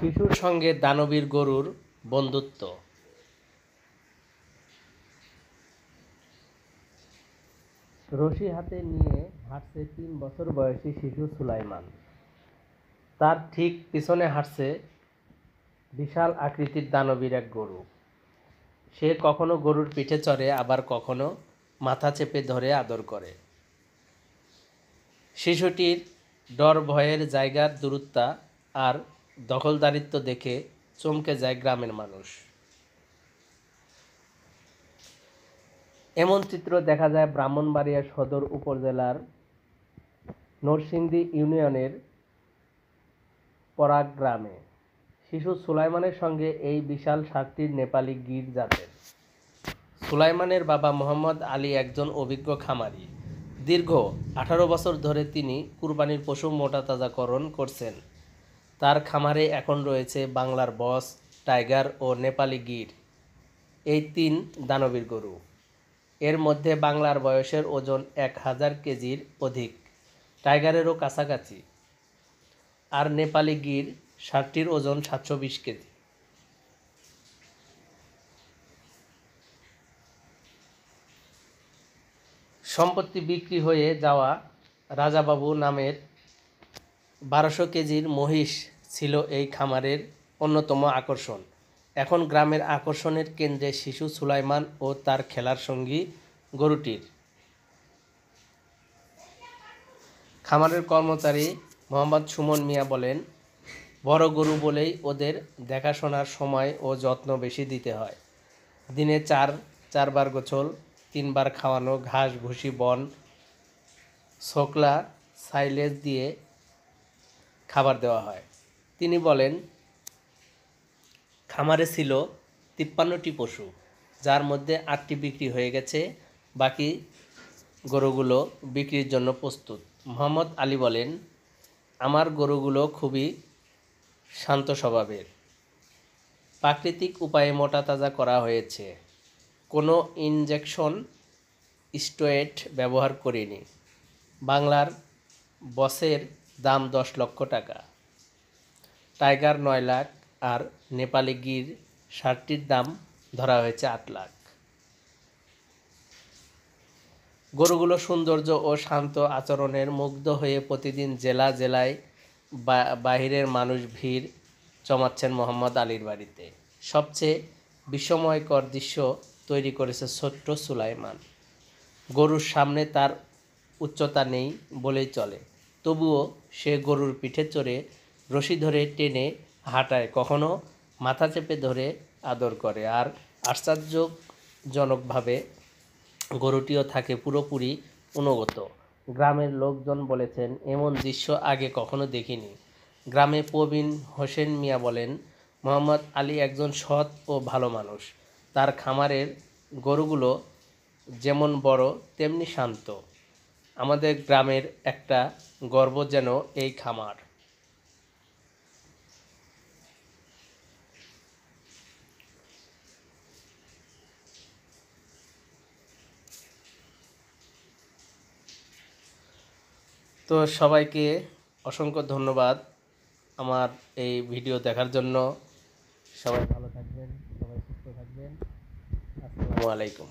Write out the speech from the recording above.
শিশুর সঙ্গে দানবীর গরুর বন্ধুত্ব। রশি হাতে নিয়ে হাঁটছে ৩ বছর বয়সী শিশু সুলাইমান। তার ঠিক পিছনে হাঁটছে বিশাল আকৃতির দানবীর এক গরু। সে কখনো গরুর পিঠে চড়ে, আবার কখনো মাথা চেপে ধরে আদর করে। শিশুটির ডর ভয়ের জায়গার দূরত্ব আর দখলদারিত্ব দেখে চমকে যায় গ্রামের মানুষ। এমন চিত্র দেখা যায় ব্রাহ্মণবাড়িয়া সদর উপজেলার নরসিংদী ইউনিয়নের পরাগ গ্রামে। শিশু সুলাইমানের সঙ্গে এই বিশাল ষাঁড়টির নেপালি গির জাতের। সুলাইমানের বাবা মোহাম্মদ আলী একজন অভিজ্ঞ খামারি। দীর্ঘ 18 বছর ধরে তিনি কুরবানির পশু মোটাতাজাকরণ করছেন। তার খামারে এখন রয়েছে বাংলার বস, টাইগার ও নেপালি গির, এই 3 দানবীর গরু। এর মধ্যে বাংলার বয়সের ওজন 1000 কেজির অধিক, টাইগারেরও কাছাকাছি, আর নেপালি গির ষাঁড়টির ওজন 720 কেজি। সম্প্রতি বিক্রি হয়ে যাওয়া রাজাবাবু নামের 1200 কেজির মহিষ ছিল এই খামারের অন্যতম আকর্ষণ। এখন গ্রামের আকর্ষণের কেন্দ্রে শিশু সুলাইমান ও তার খেলার সঙ্গী গরুটির। খামারের কর্মচারী মোহাম্মদ সুমন মিয়া বলেন, বড় গরু বলেই ওদের দেখাশোনার সময় ও যত্ন বেশি দিতে হয়। দিনে 4 বার গোসল, 3 বার খাওয়ানো, ঘাস ভুসি, বন ছোকলা, সাইলেজ দিয়ে খাবার দেওয়া হয়। তিনি বলেন, খামারে ছিল 53টি পশু, যার মধ্যে 8টি বিক্রি হয়ে গেছে, বাকি গরুগুলো বিক্রির জন্য প্রস্তুত। মোহাম্মদ আলী বলেন, আমার গরুগুলো খুবই শান্ত স্বভাবের, প্রাকৃতিক উপায়ে মোটাতাজা করা হয়েছে, কোনো ইনজেকশন, স্টেরয়েড ব্যবহার করিনি। বাংলার বসের দাম 10 লক্ষ টাকা, টাইগার 9 লাখ, আর নেপালি গির ষাঁড়টির দাম ধরা হয়েছে 8 লাখ। গরুগুলো সৌন্দর্য ও শান্ত আচরণের মুগ্ধ হয়ে প্রতিদিন জেলায় বাহিরের মানুষ ভিড় জমাচ্ছেন মোহাম্মদ আলীর বাড়িতে। সবচেয়ে বিস্ময়কর দৃশ্য তৈরি করেছে ছোট্ট সুলাইমান। গরুর সামনে তার উচ্চতা নেই বলেই চলে, তবুও সে গরুর পিঠে চড়ে রশি ধরে টেনে হাঁটায়, কখনো মাথা চেপে ধরে আদর করে, আর আশ্চর্যজনকভাবে গরুটিও থাকে পুরোপুরি অনুগত। গ্রামের লোকজন বলেছেন, এমন দৃশ্য আগে কখনো দেখিনি। গ্রামে প্রবীণ হোসেন মিয়া বলেন, মোহাম্মদ আলী একজন সৎ ও ভালো মানুষ। তার খামারের গরুগুলো যেমন বড় তেমনি শান্ত। আমাদের গ্রামের একটা গর্ব যেন এই খামার। তো সবাইকে অসংখ্য ধন্যবাদ আমার এই ভিডিও দেখার জন্য। সবাই ভালো থাকবেন, সবাই সুস্থ থাকবেন। আসসালামু আলাইকুম।